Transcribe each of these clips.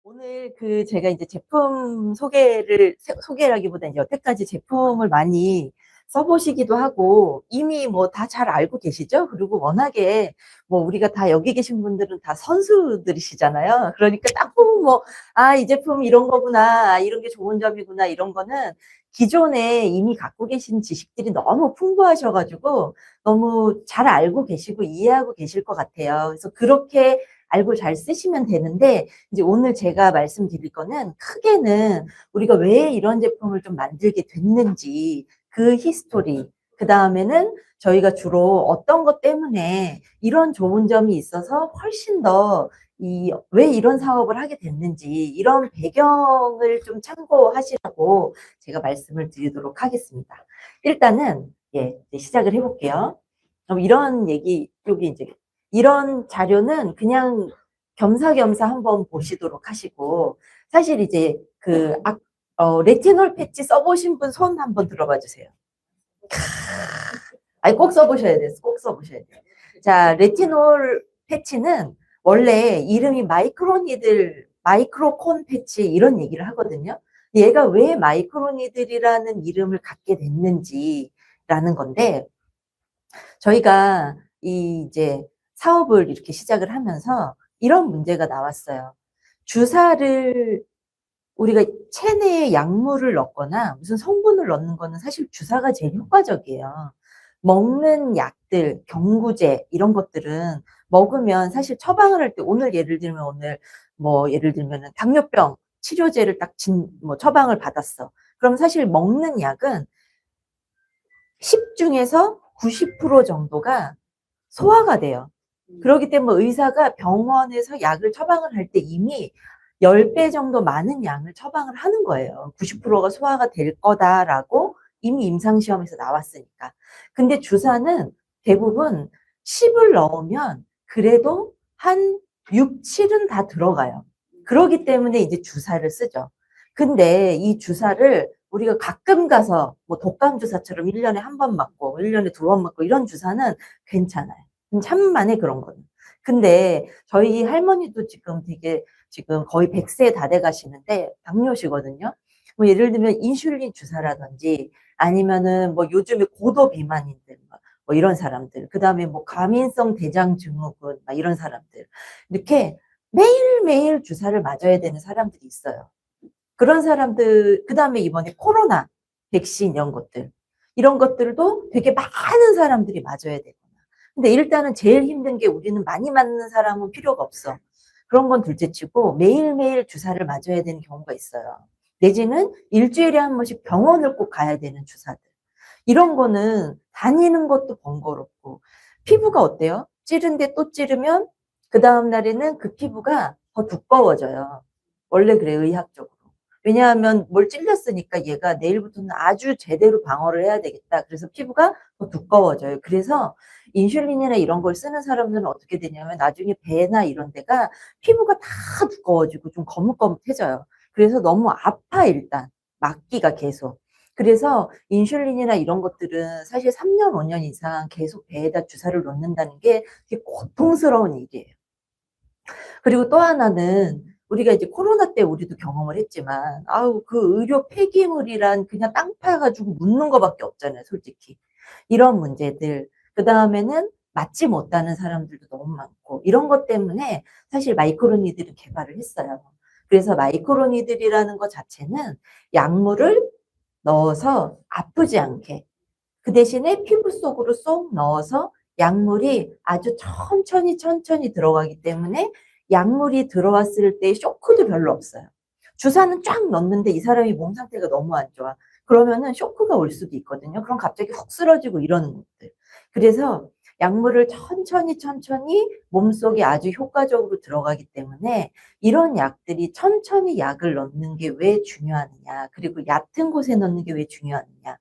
오늘 제가 이제 제품 소개라기보다 이제 여태까지 제품을 많이 써보시기도 하고 이미 뭐 다 잘 알고 계시죠? 그리고 워낙에 뭐 우리가 다 여기 계신 분들은 다 선수들이시잖아요. 그러니까 딱 보면 뭐, 아, 이 제품 이런 거구나. 아, 이런 게 좋은 점이구나. 이런 거는 기존에 이미 갖고 계신 지식들이 너무 풍부하셔가지고 너무 잘 알고 계시고 이해하고 계실 것 같아요. 그래서 그렇게 알고 잘 쓰시면 되는데 이제 오늘 제가 말씀드릴 거는 크게는 우리가 왜 이런 제품을 좀 만들게 됐는지 그 히스토리, 그 다음에는 저희가 주로 어떤 것 때문에 이런 좋은 점이 있어서 훨씬 더 왜 이런 사업을 하게 됐는지 이런 배경을 좀 참고하시라고 제가 말씀을 드리도록 하겠습니다. 일단은 이제 시작을 해볼게요. 그럼 이런 얘기, 여기 이제 이런 자료는 그냥 겸사겸사 한번 보시도록 하시고, 사실 이제 레티놀 패치 써보신 분 손 한번 들어봐 주세요. 아니, 꼭 써보셔야 돼요. 꼭 써보셔야 돼요. 자, 레티놀 패치는 원래 이름이 마이크로콘 패치 이런 얘기를 하거든요. 얘가 왜 마이크로니들이라는 이름을 갖게 됐는지라는 건데, 저희가 이제 사업을 이렇게 시작을 하면서 이런 문제가 나왔어요. 주사를 우리가 체내에 약물을 넣거나 무슨 성분을 넣는 거는 사실 주사가 제일 효과적이에요. 먹는 약들, 경구제 이런 것들은 먹으면 사실 처방을 할 때 오늘 뭐 예를 들면 당뇨병 치료제를 뭐 처방을 받았어. 그럼 사실 먹는 약은 10 중에서 90% 정도가 소화가 돼요. 그렇기 때문에 의사가 병원에서 약을 처방을 할 때 이미 10배 정도 많은 양을 처방을 하는 거예요. 90%가 소화가 될 거다라고 이미 임상시험에서 나왔으니까. 근데 주사는 대부분 10을 넣으면 그래도 한 6, 7은 다 들어가요. 그렇기 때문에 이제 주사를 쓰죠. 근데 이 주사를 우리가 가끔 가서 뭐 독감 주사처럼 1년에 한 번 맞고 1년에 2번 맞고 이런 주사는 괜찮아요. 참만에 그런 거는. 근데 저희 할머니도 지금 거의 100세 다 돼 가시는데 당뇨시거든요. 뭐 예를 들면 인슐린 주사라든지 아니면은 뭐 요즘에 고도 비만인들 뭐 이런 사람들, 그다음에 뭐 과민성 대장 증후군 막 이런 사람들 이렇게 매일매일 주사를 맞아야 되는 사람들이 있어요. 그런 사람들, 그 다음에 이번에 코로나 백신 이런 것들도 되게 많은 사람들이 맞아야 되구나. 근데 일단은 제일 힘든 게 우리는 많이 맞는 사람은 필요가 없어. 그런 건 둘째치고 매일매일 주사를 맞아야 되는 경우가 있어요. 내지는 일주일에 한 번씩 병원을 꼭 가야 되는 주사들. 이런 거는 다니는 것도 번거롭고, 피부가 어때요? 찌른데 또 찌르면 그 다음 날에는 그 피부가 더 두꺼워져요. 원래 그래, 의학적으로. 왜냐하면 뭘 찔렸으니까 얘가 내일부터는 아주 제대로 방어를 해야 되겠다. 그래서 피부가 더 두꺼워져요. 그래서 인슐린이나 이런 걸 쓰는 사람들은 어떻게 되냐면 나중에 배나 이런 데가 피부가 다 두꺼워지고 좀 거뭇거뭇해져요. 그래서 너무 아파, 일단. 맞기가 계속. 그래서 인슐린이나 이런 것들은 사실 3년, 5년 이상 계속 배에다 주사를 놓는다는 게 되게 고통스러운 일이에요. 그리고 또 하나는 우리가 이제 코로나 때 우리도 경험을 했지만, 아우, 그 의료 폐기물이란 그냥 땅 파가지고 묻는 거밖에 없잖아요, 솔직히. 이런 문제들. 그 다음에는 맞지 못하는 사람들도 너무 많고, 이런 것 때문에 사실 마이크로니들은 개발을 했어요. 그래서 마이크로니들이라는 것 자체는 약물을 넣어서 아프지 않게, 그 대신에 피부 속으로 쏙 넣어서 약물이 아주 천천히 천천히 들어가기 때문에 약물이 들어왔을 때 쇼크도 별로 없어요. 주사는 쫙 넣는데 이 사람이 몸 상태가 너무 안 좋아. 그러면은 쇼크가 올 수도 있거든요. 그럼 갑자기 훅 쓰러지고 이러는 것들. 그래서 약물을 천천히 천천히 몸속에 아주 효과적으로 들어가기 때문에 이런 약들이 천천히 약을 넣는 게 왜 중요하느냐. 그리고 얕은 곳에 넣는 게 왜 중요하느냐.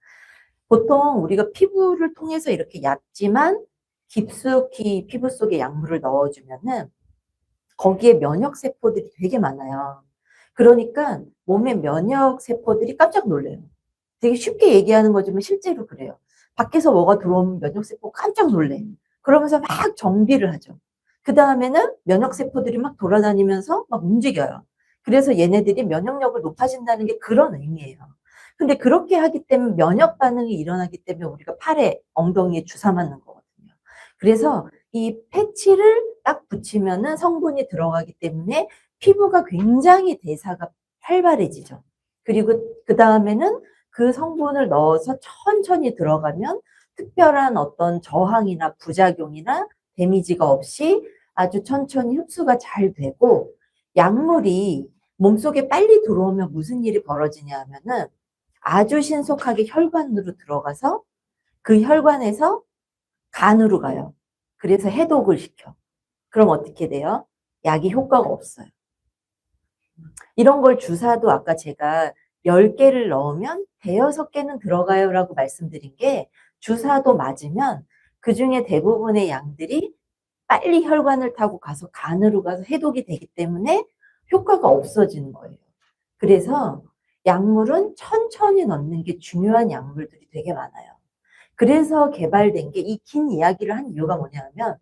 보통 우리가 피부를 통해서 이렇게 얕지만 깊숙이 피부 속에 약물을 넣어주면은 거기에 면역 세포들이 되게 많아요. 그러니까 몸의 면역 세포들이 깜짝 놀래요. 되게 쉽게 얘기하는 거지만 실제로 그래요. 밖에서 뭐가 들어오면 면역 세포 깜짝 놀래. 그러면서 막 정비를 하죠. 그 다음에는 면역 세포들이 막 돌아다니면서 막 움직여요. 그래서 얘네들이 면역력을 높아진다는 게 그런 의미예요. 근데 그렇게 하기 때문에 면역 반응이 일어나기 때문에 우리가 팔에, 엉덩이에 주사 맞는 거거든요. 그래서 이 패치를 딱 붙이면은 성분이 들어가기 때문에 피부가 굉장히 대사가 활발해지죠. 그리고 그 다음에는 그 성분을 넣어서 천천히 들어가면 특별한 어떤 저항이나 부작용이나 데미지가 없이 아주 천천히 흡수가 잘 되고, 약물이 몸속에 빨리 들어오면 무슨 일이 벌어지냐 하면은 아주 신속하게 혈관으로 들어가서 그 혈관에서 간으로 가요. 그래서 해독을 시켜. 그럼 어떻게 돼요? 약이 효과가 없어요. 이런 걸 주사도 아까 제가 10개를 넣으면 대여섯 개는 들어가요 라고 말씀드린 게, 주사도 맞으면 그 중에 대부분의 양들이 빨리 혈관을 타고 가서 간으로 가서 해독이 되기 때문에 효과가 없어지는 거예요. 그래서 약물은 천천히 넣는 게 중요한 약물들이 되게 많아요. 그래서 개발된 게, 이 긴 이야기를 한 이유가 뭐냐면,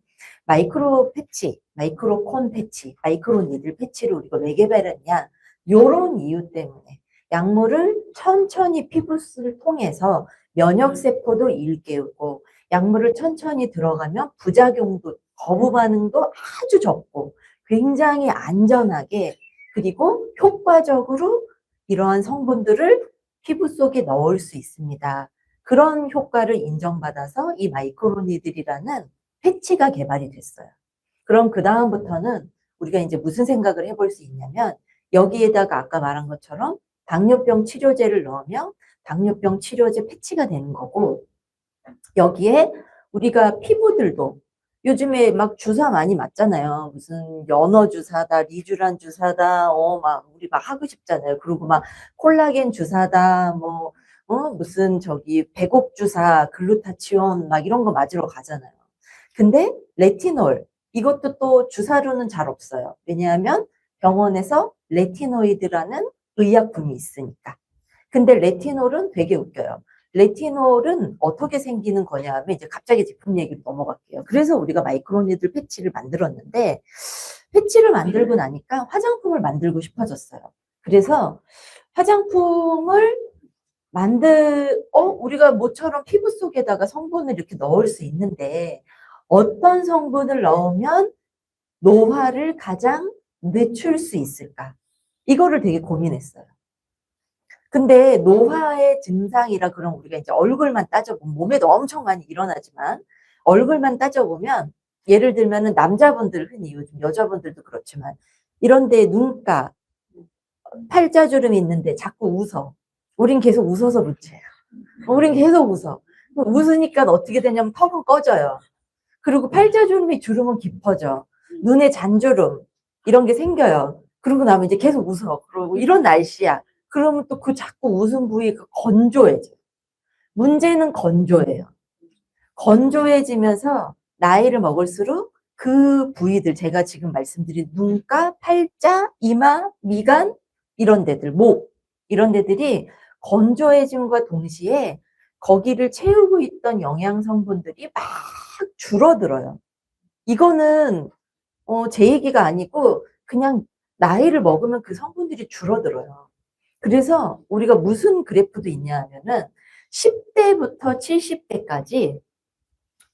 마이크로 패치, 마이크로 콘 패치, 마이크로 니들 패치를 우리가 왜 개발했냐, 요런 이유 때문에 약물을 천천히 피부를 통해서 면역세포도 일깨우고, 약물을 천천히 들어가면 부작용도, 거부 반응도 아주 적고 굉장히 안전하게, 그리고 효과적으로 이러한 성분들을 피부 속에 넣을 수 있습니다. 그런 효과를 인정받아서 이 마이크로니들이라는 패치가 개발이 됐어요. 그럼 그 다음부터는 우리가 이제 무슨 생각을 해볼 수 있냐면, 여기에다가 아까 말한 것처럼 당뇨병 치료제를 넣으면 당뇨병 치료제 패치가 되는 거고, 여기에 우리가 피부들도 요즘에 막 주사 많이 맞잖아요. 무슨 연어 주사다, 리쥬란 주사다, 막 우리 막 하고 싶잖아요. 그리고 막 콜라겐 주사다, 뭐, 무슨 저기 배곡 주사, 글루타치온 막 이런 거 맞으러 가잖아요. 근데 레티놀, 이것도 또 주사로는 잘 없어요. 왜냐하면 병원에서 레티노이드라는 의약품이 있으니까. 근데 레티놀은 되게 웃겨요. 레티놀은 어떻게 생기는 거냐 하면, 이제 갑자기 제품 얘기로 넘어갈게요. 그래서 우리가 마이크로니들 패치를 만들었는데, 패치를 만들고 나니까 화장품을 만들고 싶어졌어요. 그래서 화장품을 우리가 모처럼 피부 속에다가 성분을 이렇게 넣을 수 있는데, 어떤 성분을 넣으면 노화를 가장 늦출 수 있을까? 이거를 되게 고민했어요. 근데 노화의 증상이라, 그럼 우리가 이제 얼굴만 따져보면, 몸에도 엄청 많이 일어나지만 얼굴만 따져보면, 예를 들면은 남자분들, 흔히 요즘 여자분들도 그렇지만 이런데 눈가, 팔자주름이 있는데 자꾸 웃어. 우린 계속 웃어서 문제야. 우린 계속 웃어. 웃으니까 어떻게 되냐면 턱은 꺼져요. 그리고 팔자주름이, 주름은 깊어져. 눈에 잔주름 이런 게 생겨요. 그러고 나면 이제 계속 웃어. 그러고 이런 날씨야. 그러면 또 그 자꾸 웃은 부위가 건조해져. 문제는 건조해요. 건조해지면서 나이를 먹을수록 그 부위들, 제가 지금 말씀드린 눈가, 팔자, 이마, 미간, 이런 데들, 목, 이런 데들이 건조해짐과 동시에 거기를 채우고 있던 영양 성분들이 막 줄어들어요. 이거는 제 얘기가 아니고 그냥 나이를 먹으면 그 성분들이 줄어들어요. 그래서 우리가 무슨 그래프도 있냐 하면은 10대부터 70대까지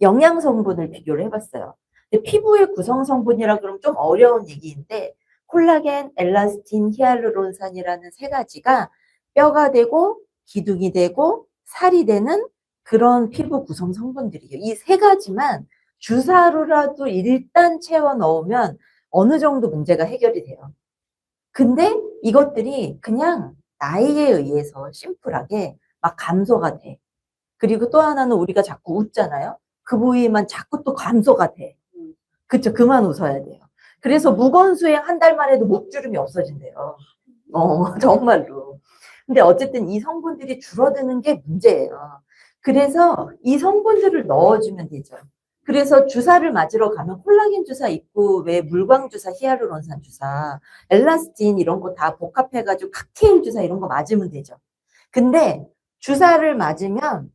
영양 성분을 비교를 해봤어요. 근데 피부의 구성 성분이라 그러면 좀 어려운 얘기인데, 콜라겐, 엘라스틴, 히알루론산이라는 세 가지가 뼈가 되고 기둥이 되고 살이 되는 그런 피부 구성 성분들이에요. 이 세 가지만 주사로라도 일단 채워 넣으면 어느 정도 문제가 해결이 돼요. 근데 이것들이 그냥 나이에 의해서 심플하게 막 감소가 돼. 그리고 또 하나는, 우리가 자꾸 웃잖아요. 그 부위만 자꾸 또 감소가 돼. 그쵸? 그만 웃어야 돼요. 그래서 무건수행 한 달만 해도 목주름이 없어진대요. 정말로. 근데 어쨌든 이 성분들이 줄어드는 게 문제예요. 그래서 이 성분들을 넣어주면 되죠. 그래서 주사를 맞으러 가면 콜라겐 주사 있고, 왜 물광 주사, 히알루론산 주사, 엘라스틴 이런 거 다 복합해가지고 칵테일 주사 이런 거 맞으면 되죠. 근데 주사를 맞으면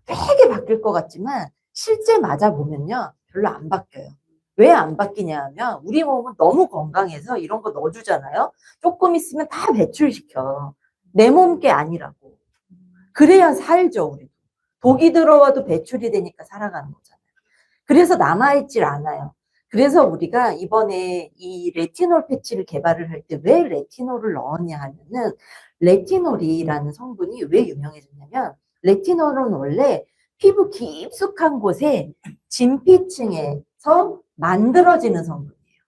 되게 바뀔 것 같지만 실제 맞아보면요, 별로 안 바뀌어요. 왜 안 바뀌냐 하면 우리 몸은 너무 건강해서 이런 거 넣어주잖아요. 조금 있으면 다 배출시켜. 내 몸 게 아니라고. 그래야 살죠, 우리. 독이 들어와도 배출이 되니까 살아가는 거잖아요. 그래서 남아있질 않아요. 그래서 우리가 이번에 이 레티놀 패치를 개발을 할 때 왜 레티놀을 넣었냐 하면은 레티놀이라는 성분이 왜 유명해졌냐면 레티놀은 원래 피부 깊숙한 곳에 진피층에서 만들어지는 성분이에요.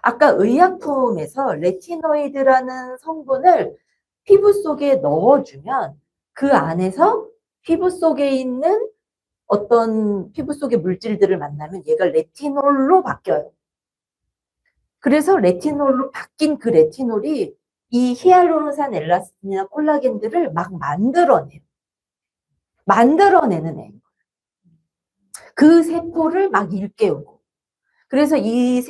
아까 의약품에서 레티노이드라는 성분을 피부 속에 넣어주면 그 안에서 피부 속에 있는 어떤 피부 속의 물질들을 만나면 얘가 레티놀로 바뀌어요. 그래서 레티놀로 바뀐 그 레티놀이 이 히알루론산, 엘라스틴이나 콜라겐들을 막 만들어내는 애. 그 세포를 막 일깨우고. 그래서 이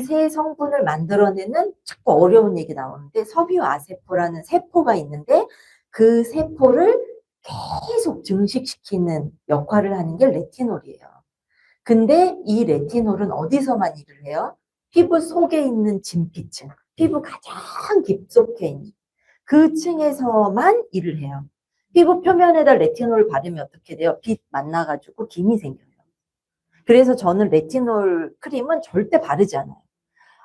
세 성분을 만들어내는 자꾸 어려운 얘기 나오는데 섬유아세포라는 세포가 있는데 그 세포를 계속 증식시키는 역할을 하는 게 레티놀이에요. 근데 이 레티놀은 어디서만 일을 해요? 피부 속에 있는 진피층, 피부 가장 깊숙해 있는 그 층에서만 일을 해요. 피부 표면에다 레티놀 바르면 어떻게 돼요? 빛 만나가지고 김이 생겨요. 그래서 저는 레티놀 크림은 절대 바르지 않아요.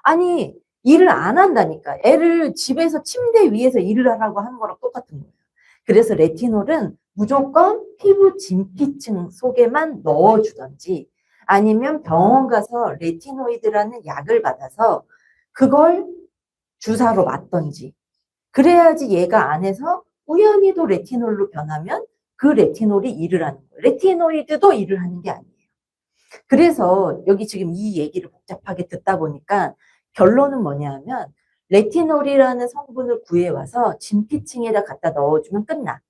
아니, 일을 안 한다니까. 애를 집에서 침대 위에서 일을 하라고 하는 거랑 똑같은 거예요. 그래서 레티놀은 무조건 피부 진피층 속에만 넣어주던지 아니면 병원 가서 레티노이드라는 약을 받아서 그걸 주사로 맞던지 그래야지 얘가 안에서 우연히도 레티놀로 변하면 그 레티놀이 일을 하는 거예요. 레티노이드도 일을 하는 게 아니에요. 그래서 여기 지금 이 얘기를 복잡하게 듣다 보니까 결론은 뭐냐 하면 레티놀이라는 성분을 구해와서 진피층에다 갖다 넣어주면 끝나.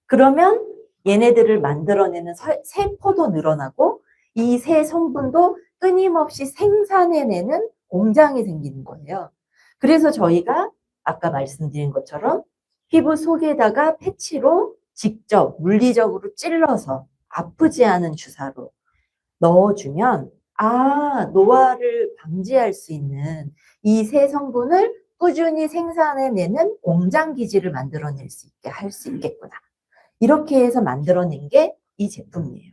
그러면 얘네들을 만들어내는 세포도 늘어나고 이 세 성분도 끊임없이 생산해내는 공장이 생기는 거예요. 그래서 저희가 아까 말씀드린 것처럼 피부 속에다가 패치로 직접 물리적으로 찔러서 아프지 않은 주사로 넣어주면 노화를 방지할 수 있는 이 세 성분을 꾸준히 생산해내는 공장 기지를 만들어낼 수 있게 할 수 있겠구나. 이렇게 해서 만들어낸 게 이 제품이에요.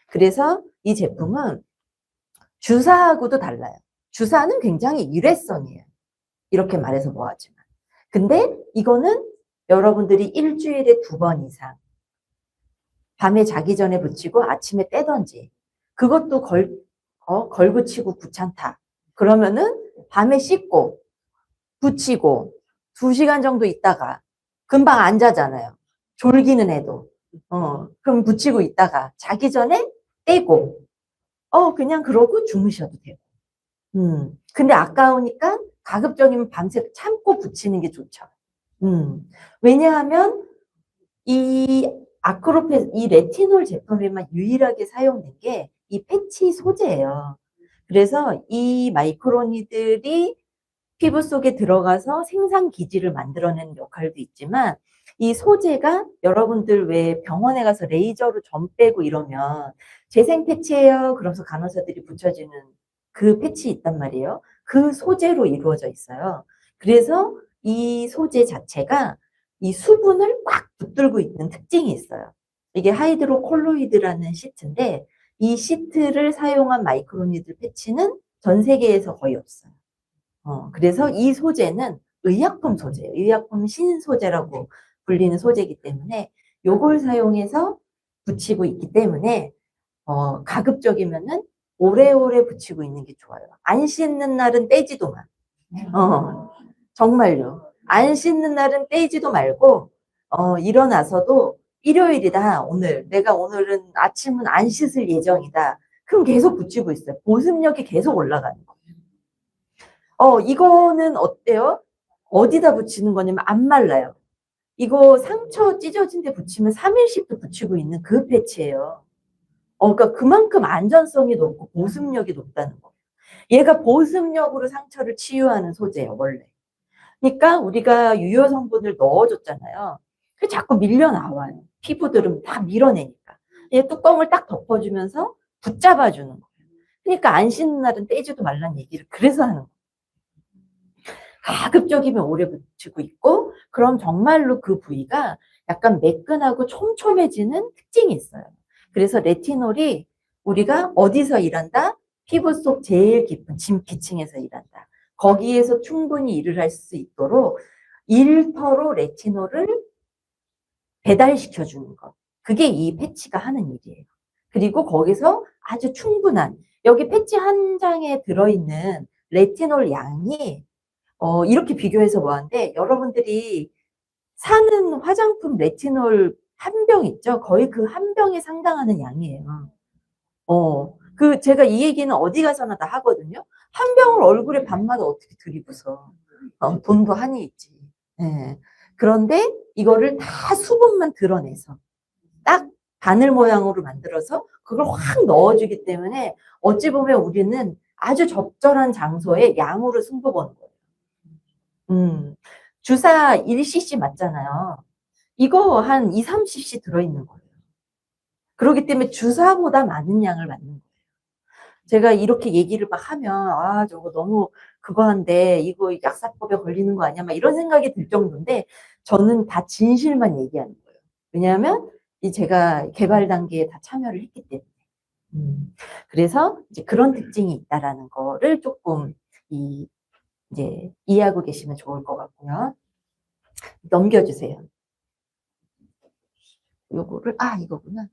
그래서 이 제품은 주사하고도 달라요. 주사는 굉장히 일회성이에요. 이렇게 말해서 뭐하지만. 근데 이거는 여러분들이 일주일에 2번 이상 밤에 자기 전에 붙이고 아침에 떼던지 그것도 걸붙이고 귀찮다. 그러면은 밤에 씻고 붙이고 2시간 정도 있다가 금방 안 자잖아요. 졸기는 해도. 그럼 붙이고 있다가 자기 전에 떼고 그냥 그러고 주무셔도 되고. 근데 아까우니까 가급적이면 밤새 참고 붙이는 게 좋죠. 왜냐하면 이 레티놀 제품에만 유일하게 사용된 게 이 패치 소재예요. 그래서 이 마이크로니들이 피부 속에 들어가서 생산 기지를 만들어내는 역할도 있지만 이 소재가 여러분들 왜 병원에 가서 레이저로 점 빼고 이러면 재생 패치예요. 그러면서 간호사들이 붙여주는 그 패치 있단 말이에요. 그 소재로 이루어져 있어요. 그래서 이 소재 자체가 이 수분을 꽉 붙들고 있는 특징이 있어요. 이게 하이드로콜로이드라는 시트인데 이 시트를 사용한 마이크로니들 패치는 전 세계에서 거의 없어요. 그래서 이 소재는 의약품 소재예요. 의약품 신소재라고 불리는 소재이기 때문에 요걸 사용해서 붙이고 있기 때문에 가급적이면은 오래오래 붙이고 있는 게 좋아요. 안 씻는 날은 떼지도 마. 정말요. 안 씻는 날은 떼지도 말고 일어나서도 일요일이다. 내가 오늘은 아침은 안 씻을 예정이다. 그럼 계속 붙이고 있어요. 보습력이 계속 올라가는 거예요. 이거는 어때요? 어디다 붙이는 거냐면 안 말라요. 이거 상처 찢어진 데 붙이면 3일씩도 붙이고 있는 그 패치예요. 그러니까 그만큼 안전성이 높고 보습력이 높다는 거예요. 얘가 보습력으로 상처를 치유하는 소재예요, 원래. 그러니까 우리가 유효 성분을 넣어줬잖아요. 그 자꾸 밀려 나와요. 피부들은 다 밀어내니까. 얘 뚜껑을 딱 덮어주면서 붙잡아주는 거예요. 그러니까 안 씻는 날은 떼지도 말란 얘기를 그래서 하는 거예요. 가급적이면 오래 붙이고 있고, 그럼 정말로 그 부위가 약간 매끈하고 촘촘해지는 특징이 있어요. 그래서 레티놀이 우리가 어디서 일한다? 피부 속 제일 깊은 진피층에서 일한다. 거기에서 충분히 일을 할 수 있도록 일터로 레티놀을 배달시켜 주는 것. 그게 이 패치가 하는 일이에요. 그리고 거기서 아주 충분한, 여기 패치 한 장에 들어있는 레티놀 양이 이렇게 비교해서 보았는데, 여러분들이 사는 화장품 레티놀 한 병 있죠? 거의 그 한 병에 상당하는 양이에요. 제가 이 얘기는 어디 가서나 다 하거든요. 한 병을 얼굴에 밤마다 어떻게 들이부서. 돈도 한이 있지. 예. 그런데 이거를 다 수분만 드러내서 딱 바늘 모양으로 만들어서 그걸 확 넣어주기 때문에 어찌 보면 우리는 아주 적절한 장소에 양으로 승부 보는 거예요. 주사 1cc 맞잖아요. 이거 한 2, 3cc 들어있는 거예요. 그렇기 때문에 주사보다 많은 양을 맞는 거예요. 제가 이렇게 얘기를 막 하면, 아, 저거 너무 그거 한데, 이거 약사법에 걸리는 거 아니야? 막 이런 생각이 들 정도인데, 저는 다 진실만 얘기하는 거예요. 왜냐하면, 제가 개발 단계에 다 참여를 했기 때문에. 그래서 이제 그런 특징이 있다라는 거를 조금, 이제 이해하고 계시면 좋을 것 같고요. 넘겨주세요. 요거를, 이거구나.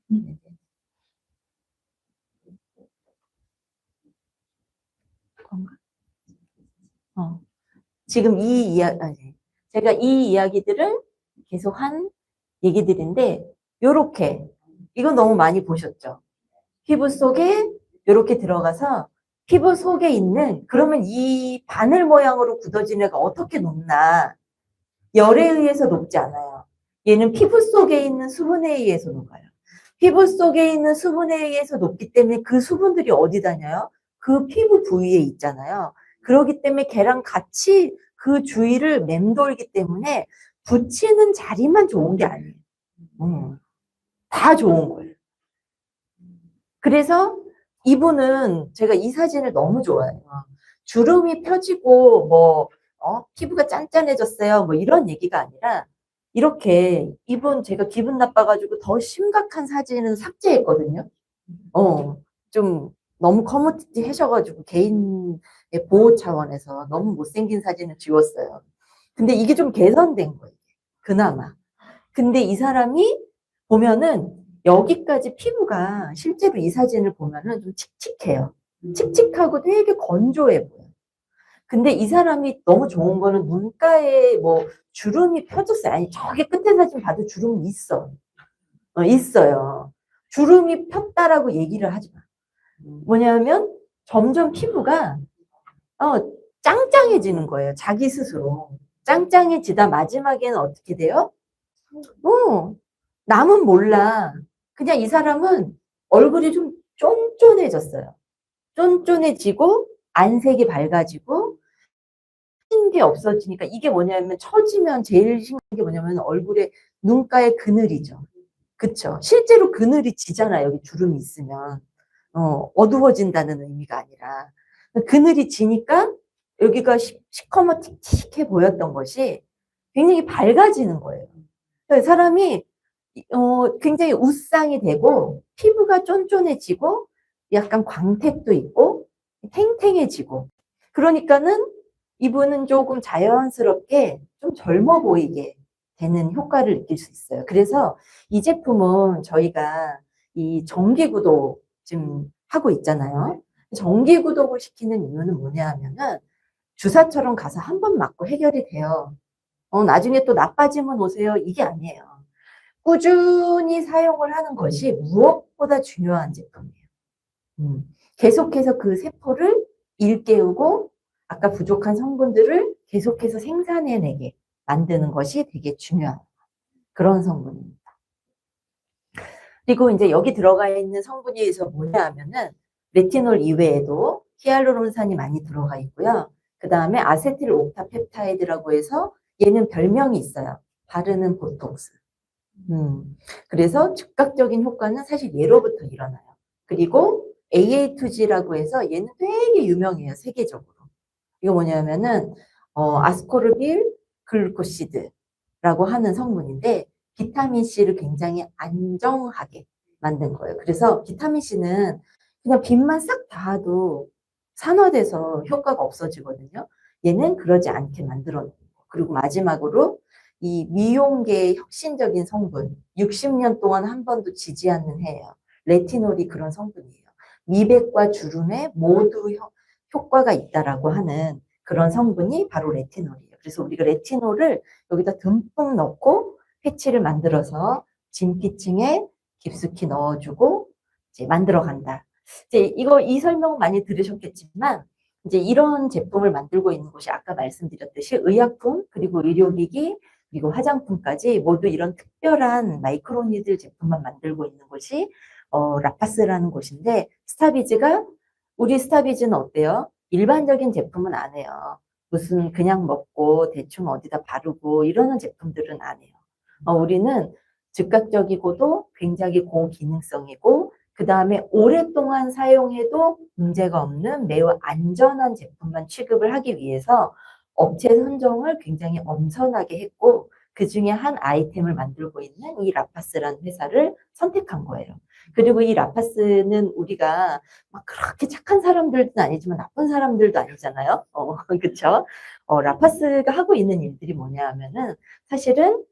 그건가? 지금 제가 이 이야기들을 계속 한 얘기들인데, 요렇게, 이건 너무 많이 보셨죠? 피부 속에 요렇게 들어가서 피부 속에 있는, 그러면 이 바늘 모양으로 굳어진 애가 어떻게 녹나? 열에 의해서 녹지 않아요. 얘는 피부 속에 있는 수분에 의해서 녹아요. 피부 속에 있는 수분에 의해서 녹기 때문에 그 수분들이 어디 다녀요? 그 피부 부위에 있잖아요. 그렇기 때문에 걔랑 같이 그 주위를 맴돌기 때문에 붙이는 자리만 좋은 게 아니에요. 다 좋은 거예요. 그래서 이분은 제가 이 사진을 너무 좋아해요. 주름이 펴지고 피부가 짠짠해졌어요. 뭐 이런 얘기가 아니라 이렇게 이분 제가 기분 나빠가지고 더 심각한 사진은 삭제했거든요. 좀 너무 커뮤니티 하셔가지고 개인의 보호 차원에서 너무 못생긴 사진을 지웠어요. 근데 이게 좀 개선된 거예요. 그나마. 근데 이 사람이 보면은 여기까지 피부가 실제로 이 사진을 보면은 좀 칙칙해요. 칙칙하고 되게 건조해 보여요. 근데 이 사람이 너무 좋은 거는 눈가에 뭐 주름이 펴졌어요. 아니, 저기 끝에 사진 봐도 주름이 있어. 있어요. 주름이 폈다라고 얘기를 하지 마. 뭐냐면 점점 피부가 짱짱해지는 거예요. 자기 스스로. 짱짱해지다 마지막에는 어떻게 돼요? 남은 몰라. 그냥 이 사람은 얼굴이 좀 쫀쫀해졌어요. 쫀쫀해지고 안색이 밝아지고 흰 게 없어지니까 이게 뭐냐면 처지면 제일 심한 게 뭐냐면 얼굴에 눈가에 그늘이죠. 그쵸? 실제로 그늘이 지잖아요. 여기 주름이 있으면. 어두워진다는 의미가 아니라. 그늘이 지니까 여기가 시커멓게 보였던 것이 굉장히 밝아지는 거예요. 사람이 굉장히 웃상이 되고 피부가 쫀쫀해지고 약간 광택도 있고 탱탱해지고 그러니까는 이분은 조금 자연스럽게 좀 젊어 보이게 되는 효과를 느낄 수 있어요. 그래서 이 제품은 저희가 이 정기구독 지금 하고 있잖아요. 정기구독을 시키는 이유는 뭐냐 하면은 주사처럼 가서 한 번 맞고 해결이 돼요. 나중에 또 나빠지면 오세요. 이게 아니에요. 꾸준히 사용을 하는 것이 무엇보다 중요한 제품이에요. 계속해서 그 세포를 일깨우고 아까 부족한 성분들을 계속해서 생산해내게 만드는 것이 되게 중요한 그런 성분입니다. 그리고 이제 여기 들어가 있는 성분이 뭐냐 하면은 레티놀 이외에도 히알루론산이 많이 들어가 있고요. 그 다음에 아세틸 옥타펩타이드라고 해서 얘는 별명이 있어요. 바르는 보톡스. 그래서 즉각적인 효과는 사실 얘로부터 일어나요. 그리고 AA2G라고 해서 얘는 되게 유명해요, 세계적으로. 이거 뭐냐면은 아스코르빌 글루코시드라고 하는 성분인데 비타민C를 굉장히 안정하게 만든 거예요. 그래서 비타민C는 그냥 빛만 싹 닿아도 산화돼서 효과가 없어지거든요. 얘는 그러지 않게 만들어 놓은 거. 그리고 마지막으로 이 미용계의 혁신적인 성분, 60년 동안 한 번도 지지 않는 해예요. 레티놀이 그런 성분이에요. 미백과 주름에 모두 효과가 있다라고 하는 그런 성분이 바로 레티놀이에요. 그래서 우리가 레티놀을 여기다 듬뿍 넣고 패치를 만들어서 진피층에 깊숙이 넣어주고 이제 만들어 간다. 이제 이 설명은 많이 들으셨겠지만 이제 이런 제품을 만들고 있는 곳이 아까 말씀드렸듯이 의약품 그리고 의료기기 그리고 화장품까지 모두 이런 특별한 마이크로니들 제품만 만들고 있는 곳이 라파스라는 곳인데 우리 스타비즈는 어때요? 일반적인 제품은 안 해요. 무슨 그냥 먹고 대충 어디다 바르고 이러는 제품들은 안 해요. 우리는 즉각적이고도 굉장히 고기능성이고 그 다음에 오랫동안 사용해도 문제가 없는 매우 안전한 제품만 취급을 하기 위해서 업체 선정을 굉장히 엄선하게 했고 그 중에 한 아이템을 만들고 있는 이 라파스라는 회사를 선택한 거예요. 그리고 이 라파스는 우리가 막 그렇게 착한 사람들도 아니지만 나쁜 사람들도 아니잖아요. 그렇죠? 라파스가 하고 있는 일들이 뭐냐 하면은 사실은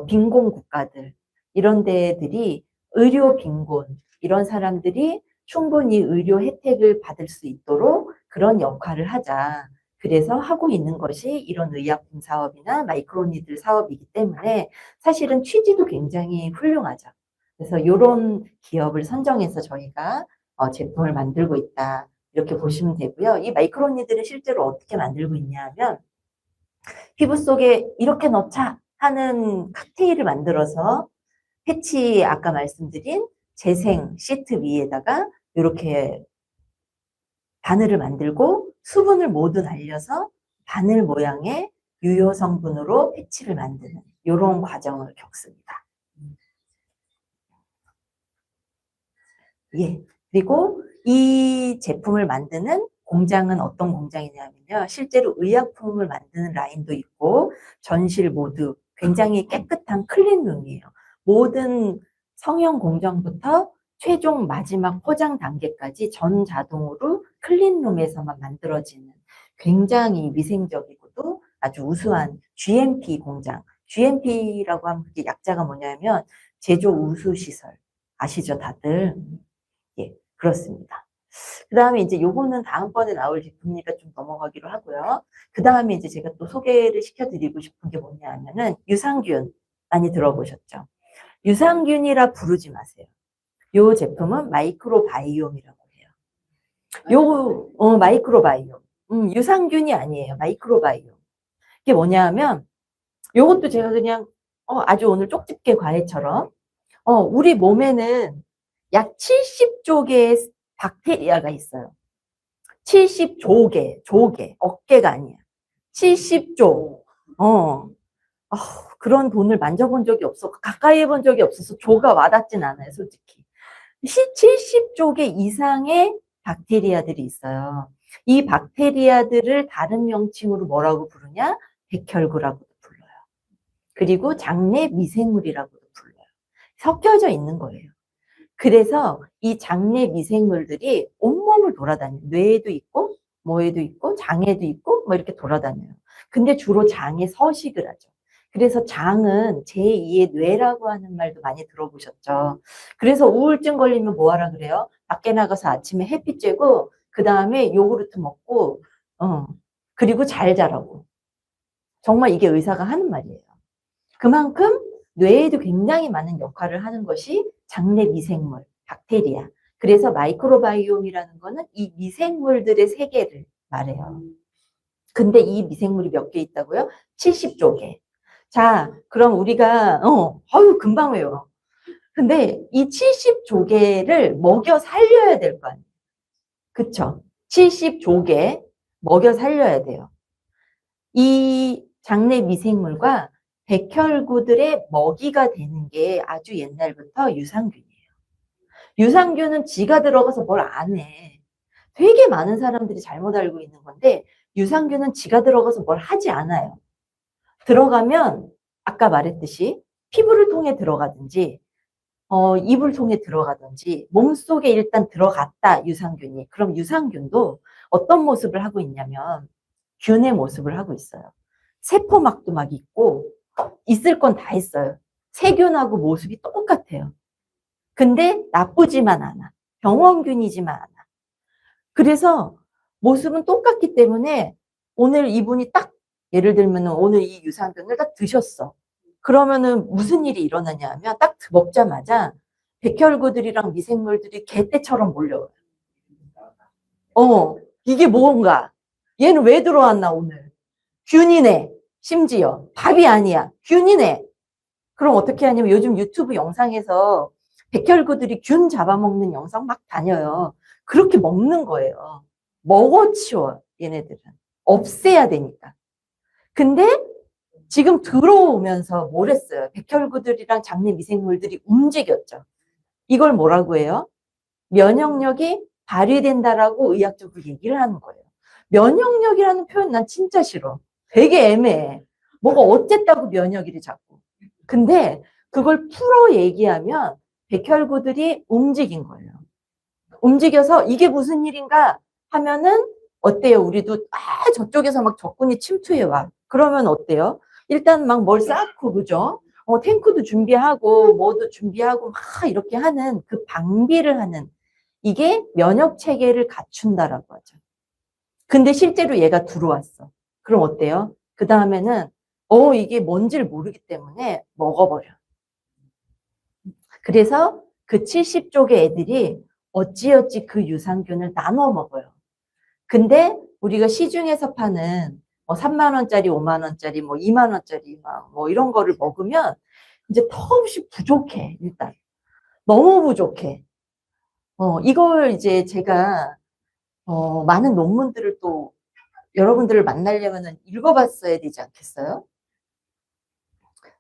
빈곤 국가들 이런 데들이 의료 빈곤 이런 사람들이 충분히 의료 혜택을 받을 수 있도록 그런 역할을 하자. 그래서 하고 있는 것이 이런 의약품 사업이나 마이크로니들 사업이기 때문에 사실은 취지도 굉장히 훌륭하죠. 그래서 이런 기업을 선정해서 저희가 제품을 만들고 있다. 이렇게 보시면 되고요. 이 마이크로니들은 실제로 어떻게 만들고 있냐 하면 피부 속에 이렇게 넣자 하는 칵테일을 만들어서 패치 아까 말씀드린 재생 시트 위에다가 이렇게 바늘을 만들고 수분을 모두 날려서 바늘 모양의 유효 성분으로 패치를 만드는 이런 과정을 겪습니다. 예. 그리고 이 제품을 만드는 공장은 어떤 공장이냐면요. 실제로 의약품을 만드는 라인도 있고 전실 모두 굉장히 깨끗한 클린룸이에요. 모든 성형 공정부터 최종 마지막 포장 단계까지 전 자동으로 클린룸에서만 만들어지는 굉장히 위생적이고도 아주 우수한 GMP 공장. GMP라고 하면 그게 약자가 뭐냐면 제조 우수 시설. 아시죠, 다들? 예, 그렇습니다. 그 다음에 이제 요거는 다음번에 나올 제품이니까 좀 넘어가기로 하고요. 그 다음에 이제 제가 또 소개를 시켜드리고 싶은 게 뭐냐 하면은 유산균 많이 들어보셨죠? 유산균이라 부르지 마세요. 요 제품은 마이크로바이옴이라고 해요. 마이크로바이옴. 유산균이 아니에요. 마이크로바이옴. 이게 뭐냐 하면 요것도 제가 그냥 아주 오늘 쪽집게 과외처럼 우리 몸에는 약 70조 개의 박테리아가 있어요. 70조 개, 어깨가 아니야. 70조. 그런 돈을 만져본 적이 없어. 가까이 해본 적이 없어서 조가 와닿진 않아요, 솔직히. 70조 개 이상의 박테리아들이 있어요. 이 박테리아들을 다른 명칭으로 뭐라고 부르냐? 백혈구라고도 불러요. 그리고 장내 미생물이라고도 불러요. 섞여져 있는 거예요. 그래서 이 장내 미생물들이 온몸을 돌아다녀요. 뇌에도 있고, 뭐에도 있고, 장에도 있고, 뭐 이렇게 돌아다녀요. 근데 주로 장에 서식을 하죠. 그래서 장은 제2의 뇌라고 하는 말도 많이 들어보셨죠. 그래서 우울증 걸리면 뭐 하라 그래요? 밖에 나가서 아침에 햇빛 쬐고, 그 다음에 요구르트 먹고, 그리고 잘 자라고. 정말 이게 의사가 하는 말이에요. 그만큼 뇌에도 굉장히 많은 역할을 하는 것이 장내 미생물, 박테리아. 그래서 마이크로바이옴이라는 거는 이 미생물들의 세계를 말해요. 근데 이 미생물이 몇 개 있다고요? 70조 개. 자, 그럼 우리가, 금방 외워. 근데 이 70조 개를 먹여 살려야 될 거 아니에요. 그쵸? 70조 개 먹여 살려야 돼요. 이 장내 미생물과 백혈구들의 먹이가 되는 게 아주 옛날부터 유산균이에요. 유산균은 지가 들어가서 뭘 안 해. 되게 많은 사람들이 잘못 알고 있는 건데 유산균은 지가 들어가서 뭘 하지 않아요. 들어가면 아까 말했듯이 피부를 통해 들어가든지 입을 통해 들어가든지 몸속에 일단 들어갔다 유산균이. 그럼 유산균도 어떤 모습을 하고 있냐면 균의 모습을 하고 있어요. 세포막도 막 있고 있을 건 다 있어요. 세균하고 모습이 똑같아요. 근데 나쁘지만 않아. 병원균이지만 않아. 그래서 모습은 똑같기 때문에 오늘 이분이 딱 예를 들면 오늘 이 유산균을 딱 드셨어. 그러면은 무슨 일이 일어나냐 하면 딱 먹자마자 백혈구들이랑 미생물들이 개떼처럼 몰려와요. 이게 뭔가? 얘는 왜 들어왔나 오늘? 균이네. 심지어 밥이 아니야. 균이네. 그럼 어떻게 하냐면 요즘 유튜브 영상에서 백혈구들이 균 잡아먹는 영상 막 다녀요. 그렇게 먹는 거예요. 먹어치워 얘네들은. 없애야 되니까. 근데 지금 들어오면서 뭘 했어요? 백혈구들이랑 장내 미생물들이 움직였죠. 이걸 뭐라고 해요? 면역력이 발휘된다라고 의학적으로 얘기를 하는 거예요. 면역력이라는 표현 난 진짜 싫어. 되게 애매해. 뭐가 어쨌다고 면역이를 자꾸. 근데 그걸 풀어 얘기하면 백혈구들이 움직인 거예요. 움직여서 이게 무슨 일인가 하면은 어때요? 우리도 저쪽에서 막 적군이 침투해 와. 그러면 어때요? 일단 막 뭘 쌓고 그죠? 탱크도 준비하고 뭐도 준비하고 막 이렇게 하는 그 방비를 하는 이게 면역 체계를 갖춘다라고 하죠. 근데 실제로 얘가 들어왔어. 그럼 어때요? 그 다음에는 이게 뭔지를 모르기 때문에 먹어버려. 그래서 그 70쪽의 애들이 어찌어찌 그 유산균을 나눠 먹어요. 근데 우리가 시중에서 파는 3만 원짜리, 5만 원짜리, 2만 원짜리 막 이런 거를 먹으면 이제 턱없이 부족해. 일단 너무 부족해. 이걸 이제 제가 많은 논문들을 또 여러분들을 만나려면 읽어봤어야 되지 않겠어요?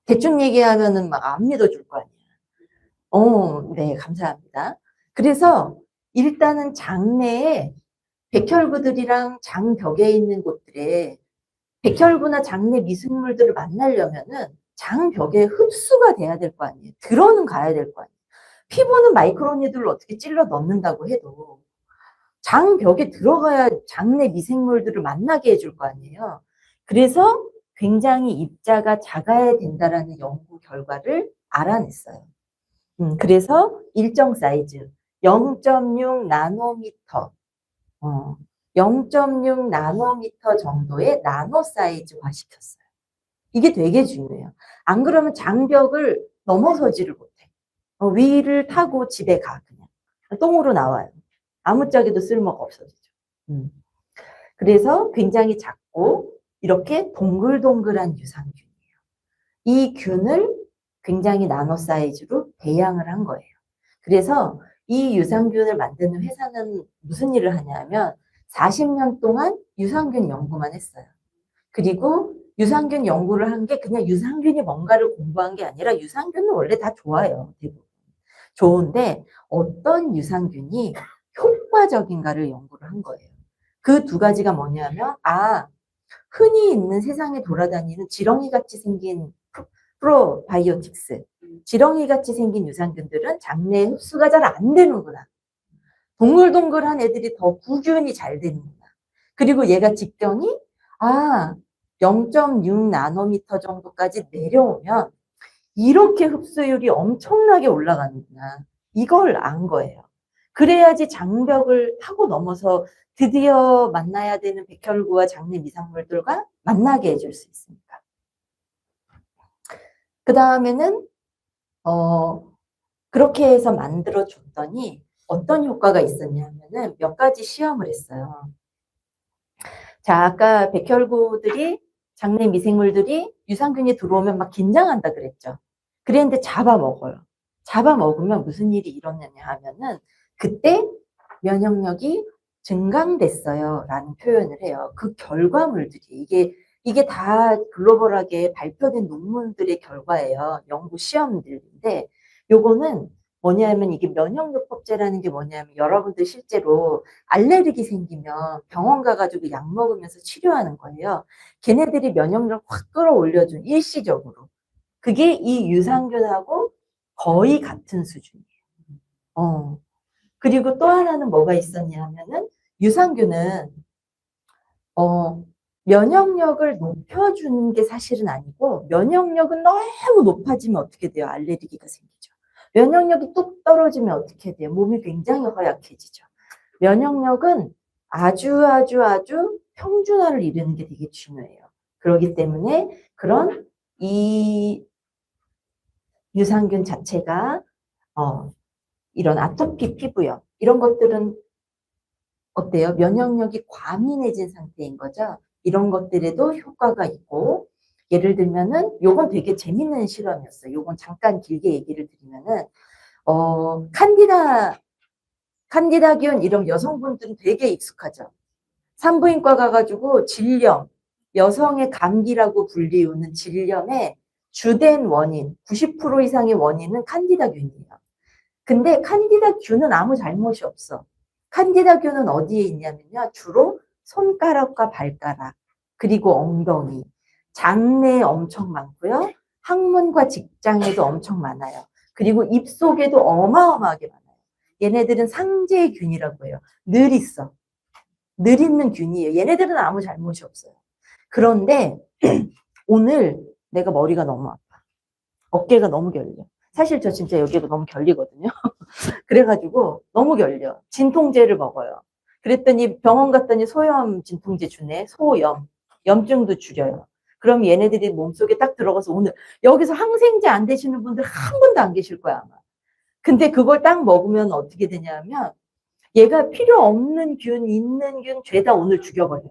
대충 얘기하면은 막 안 믿어줄 거 아니에요. 네, 감사합니다. 그래서 일단은 장내에 백혈구들이랑 장벽에 있는 곳들에 백혈구나 장내 미생물들을 만나려면은 장벽에 흡수가 돼야 될 거 아니에요. 들어는 가야 될 거 아니에요. 피부는 마이크로니들을 어떻게 찔러 넣는다고 해도 장벽에 들어가야 장내 미생물들을 만나게 해줄 거 아니에요. 그래서 굉장히 입자가 작아야 된다라는 연구 결과를 알아냈어요. 그래서 일정 사이즈 0.6 나노미터 0.6 나노미터 정도의 나노 사이즈화 시켰어요. 이게 되게 중요해요. 안 그러면 장벽을 넘어서지를 못해. 위를 타고 집에 가 그냥. 똥으로 나와요. 아무짝에도 쓸모가 없어지죠. 그래서 굉장히 작고 이렇게 동글동글한 유산균이에요. 이 균을 굉장히 나노 사이즈로 배양을 한 거예요. 그래서 이 유산균을 만드는 회사는 무슨 일을 하냐면 40년 동안 유산균 연구만 했어요. 그리고 유산균 연구를 한 게 그냥 유산균이 뭔가를 공부한 게 아니라 유산균은 원래 다 좋아요. 대부분. 좋은데 어떤 유산균이 효과적인가를 연구를 한 거예요. 그 두 가지가 뭐냐면 흔히 있는 세상에 돌아다니는 지렁이 같이 생긴 프로바이오틱스 지렁이 같이 생긴 유산균들은 장내에 흡수가 잘 안 되는구나. 동글동글한 애들이 더 구균이 잘 되는구나. 그리고 얘가 직경이 0.6 나노미터 정도까지 내려오면 이렇게 흡수율이 엄청나게 올라가는구나. 이걸 안 거예요. 그래야지 장벽을 타고 넘어서 드디어 만나야 되는 백혈구와 장내 미생물들과 만나게 해줄 수 있습니다. 그 다음에는 그렇게 해서 만들어 줬더니 어떤 효과가 있었냐면은 몇 가지 시험을 했어요. 자, 아까 백혈구들이 장내 미생물들이 유산균이 들어오면 막 긴장한다 그랬죠. 그랬는데 잡아먹어요. 잡아먹으면 무슨 일이 일어나냐 하면은 그때 면역력이 증강됐어요 라는 표현을 해요. 그 결과물들이 이게 다 글로벌하게 발표된 논문들의 결과예요. 연구 시험들인데 요거는 뭐냐면 이게 면역요법제라는 게 뭐냐면 여러분들 실제로 알레르기 생기면 병원 가가지고 약 먹으면서 치료하는 거예요. 걔네들이 면역력을 확 끌어올려준 일시적으로. 그게 이 유산균하고 거의 같은 수준이에요. 그리고 또 하나는 뭐가 있었냐면은 유산균은 면역력을 높여주는 게 사실은 아니고 면역력은 너무 높아지면 어떻게 돼요? 알레르기가 생기죠. 면역력이 뚝 떨어지면 어떻게 돼요? 몸이 굉장히 허약해지죠. 면역력은 아주 평준화를 이루는 게 되게 중요해요. 그렇기 때문에 그런 이 유산균 자체가 이런 아토피 피부염 이런 것들은 어때요? 면역력이 과민해진 상태인 거죠. 이런 것들에도 효과가 있고 예를 들면은 요건 되게 재밌는 실험이었어요. 요건 잠깐 길게 얘기를 드리면은 칸디다균 이런 여성분들은 되게 익숙하죠. 산부인과 가가지고 질염, 여성의 감기라고 불리우는 질염의 주된 원인, 90% 이상의 원인은 칸디다균이에요. 근데 칸디다균은 아무 잘못이 없어. 칸디다균은 어디에 있냐면요. 주로 손가락과 발가락, 그리고 엉덩이, 장내에 엄청 많고요. 항문과 직장에도 엄청 많아요. 그리고 입속에도 어마어마하게 많아요. 얘네들은 상재균이라고 해요. 늘 있어. 늘 있는 균이에요. 얘네들은 아무 잘못이 없어요. 그런데 오늘 내가 머리가 너무 아파. 어깨가 너무 결려. 사실 저 진짜 여기가 너무 결리거든요. 그래가지고 너무 결려. 진통제를 먹어요. 그랬더니 병원 갔더니 소염 진통제 주네. 소염. 염증도 줄여요. 그럼 얘네들이 몸속에 딱 들어가서 오늘 여기서 항생제 안 되시는 분들 한 분도 안 계실 거야 아마. 근데 그걸 딱 먹으면 어떻게 되냐면 얘가 필요 없는 균, 있는 균 죄다 오늘 죽여버려요.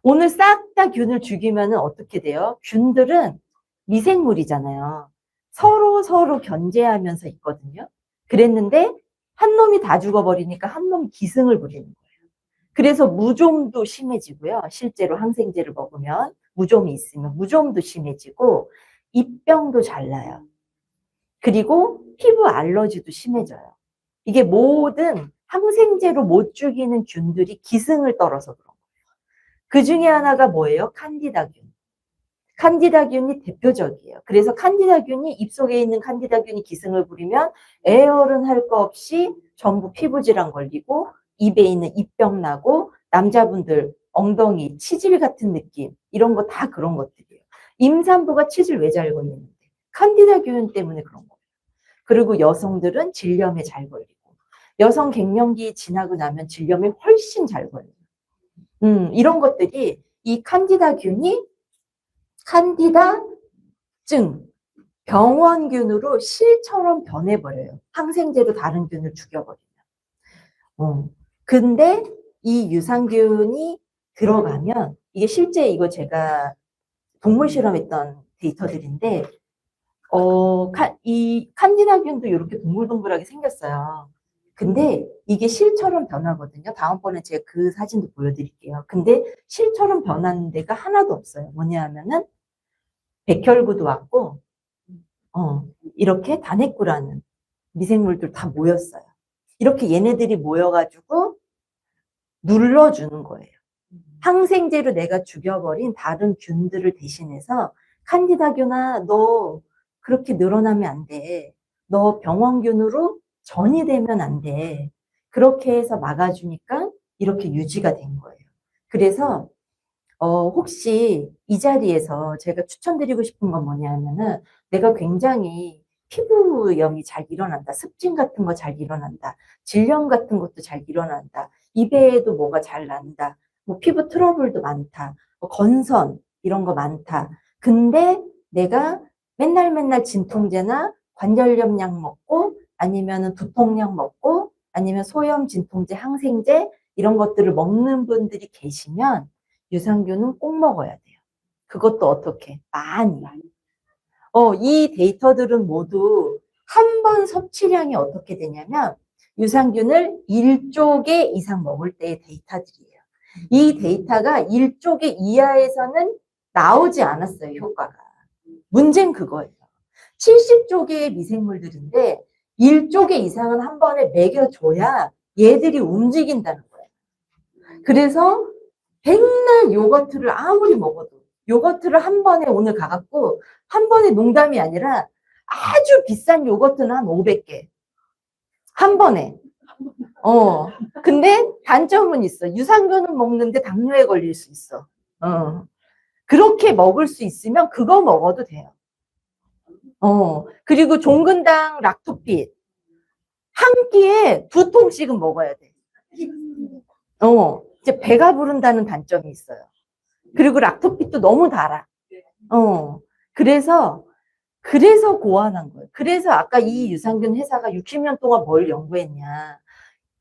오늘 싹 다 균을 죽이면 어떻게 돼요? 균들은 미생물이잖아요. 서로 견제하면서 있거든요. 그랬는데 한 놈이 다 죽어버리니까 한 놈이 기승을 부리는 거예요. 그래서 무좀도 심해지고요. 실제로 항생제를 먹으면 무좀이 있으면 무좀도 심해지고 입병도 잘 나요. 그리고 피부 알러지도 심해져요. 이게 모든 항생제로 못 죽이는 균들이 기승을 떨어서 그런 거예요. 그 중에 하나가 뭐예요? 칸디다균. 칸디다균이 대표적이에요. 그래서 칸디다균이 입속에 있는 칸디다균이 기승을 부리면 애열은 할 거 없이 전부 피부질환 걸리고 입에 있는 입병 나고 남자분들 엉덩이 치질 같은 느낌 이런 거 다 그런 것들이에요. 임산부가 치질 왜 잘 걸리는데? 칸디다균 때문에 그런 거예요. 그리고 여성들은 질염에 잘 걸리고 여성 갱년기 지나고 나면 질염에 훨씬 잘 걸려요. 이런 것들이 이 칸디다균이 칸디다증, 병원균으로 실처럼 변해버려요. 항생제로 다른 균을 죽여버리면. 근데 이 유산균이 들어가면 이게 실제 이거 제가 동물 실험했던 데이터들인데 이 칸디다균도 이렇게 동글동글하게 생겼어요. 근데 이게 실처럼 변하거든요. 다음번에 제가 그 사진도 보여드릴게요. 근데 실처럼 변하는 데가 하나도 없어요. 뭐냐 하면은 백혈구도 왔고 이렇게 단핵구라는 미생물들 다 모였어요. 이렇게 얘네들이 모여가지고 눌러주는 거예요. 항생제로 내가 죽여버린 다른 균들을 대신해서 칸디다균아 너 그렇게 늘어나면 안 돼. 너 병원균으로 전이 되면 안 돼. 그렇게 해서 막아주니까 이렇게 유지가 된 거예요. 그래서 혹시 이 자리에서 제가 추천드리고 싶은 건 뭐냐면은 내가 굉장히 피부염이 잘 일어난다. 습진 같은 거 잘 일어난다. 질염 같은 것도 잘 일어난다. 입에도 뭐가 잘 난다. 뭐 피부 트러블도 많다. 뭐 건선 이런 거 많다. 근데 내가 맨날 진통제나 관절염 약 먹고 아니면은 두통약 먹고 아니면 소염 진통제 항생제 이런 것들을 먹는 분들이 계시면 유산균은 꼭 먹어야 돼요. 그것도 어떻게? 많이. 이 데이터들은 모두 한 번 섭취량이 어떻게 되냐면 유산균을 1조개 이상 먹을 때의 데이터들이에요. 이 데이터가 1조개 이하에서는 나오지 않았어요, 효과가. 문제는 그거예요. 70조개의 미생물들인데 1조개 이상은 한 번에 먹여줘야 얘들이 움직인다는 거예요. 그래서 백날 요거트를 아무리 먹어도 요거트를 한 번에 오늘 가갖고 한 번에 농담이 아니라 아주 비싼 요거트는 한 500개 한 번에. 근데 단점은 있어. 유산균은 먹는데 당뇨에 걸릴 수 있어. 그렇게 먹을 수 있으면 그거 먹어도 돼요. 그리고 종근당 락토핏 한 끼에 2통씩은 먹어야 돼. 이제 배가 부른다는 단점이 있어요. 그리고 락토핏도 너무 달아. 그래서 고안한 거예요. 그래서 아까 이 유산균 회사가 60년 동안 뭘 연구했냐.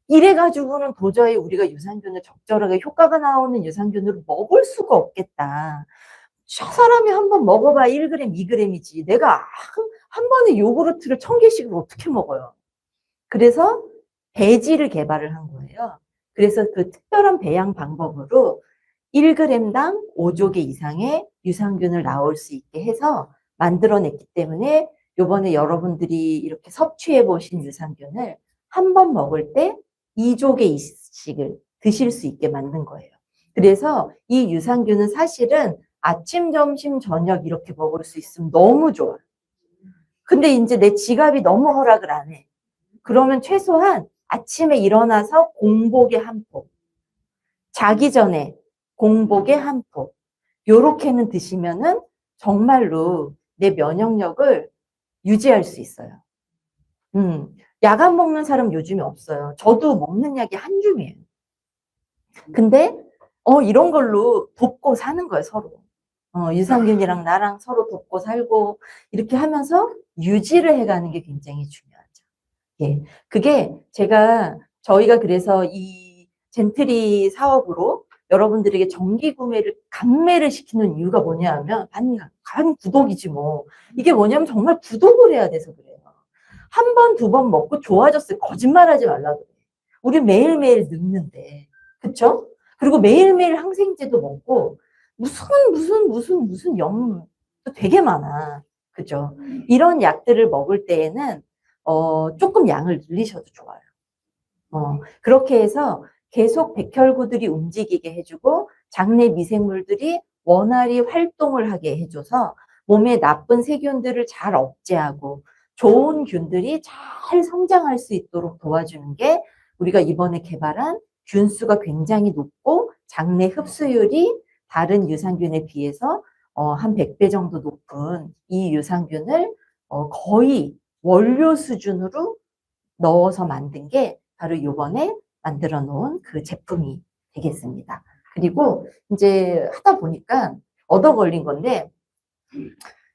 이래가지고는 도저히 우리가 유산균을 적절하게 효과가 나오는 유산균으로 먹을 수가 없겠다. 저 사람이 한 번 먹어봐 1g, 2g이지. 내가 한 번에 요구르트를 1000개씩을 어떻게 먹어요? 그래서 배지를 개발을 한 거예요. 그래서 그 특별한 배양 방법으로 1g당 5조개 이상의 유산균을 나올 수 있게 해서 만들어냈기 때문에 요번에 여러분들이 이렇게 섭취해 보신 유산균을 한 번 먹을 때 2조개씩을 드실 수 있게 만든 거예요. 그래서 이 유산균은 사실은 아침, 점심, 저녁 이렇게 먹을 수 있으면 너무 좋아. 근데 이제 내 지갑이 너무 허락을 안 해. 그러면 최소한 아침에 일어나서 공복에 한 포, 자기 전에 공복에 한 포, 요렇게는 드시면은 정말로 내 면역력을 유지할 수 있어요. 약 안 먹는 사람 요즘에 없어요. 저도 먹는 약이 한 줌이에요. 근데 이런 걸로 돕고 사는 거예요, 서로. 유산균이랑 나랑 서로 돕고 살고 이렇게 하면서 유지를 해가는 게 굉장히 중요하죠. 예, 그게 저희가 그래서 이 젠트리 사업으로 여러분들에게 정기 구매를 강매를 시키는 이유가 뭐냐 하면 간 구독이지 뭐. 이게 뭐냐면 정말 구독을 해야 돼서 그래요. 한 번, 2번 먹고 좋아졌어요. 거짓말하지 말라고 그래. 우리 매일매일 늙는데. 그쵸? 그리고 매일매일 항생제도 먹고 무슨 염도 되게 많아. 그죠? 이런 약들을 먹을 때에는 조금 양을 늘리셔도 좋아요. 그렇게 해서 계속 백혈구들이 움직이게 해주고 장내 미생물들이 원활히 활동을 하게 해줘서 몸에 나쁜 세균들을 잘 억제하고 좋은 균들이 잘 성장할 수 있도록 도와주는 게 우리가 이번에 개발한 균수가 굉장히 높고 장내 흡수율이 다른 유산균에 비해서 한 100배 정도 높은 이 유산균을 거의 원료 수준으로 넣어서 만든 게 바로 이번에 만들어 놓은 그 제품이 되겠습니다. 그리고 이제 하다 보니까 얻어 걸린 건데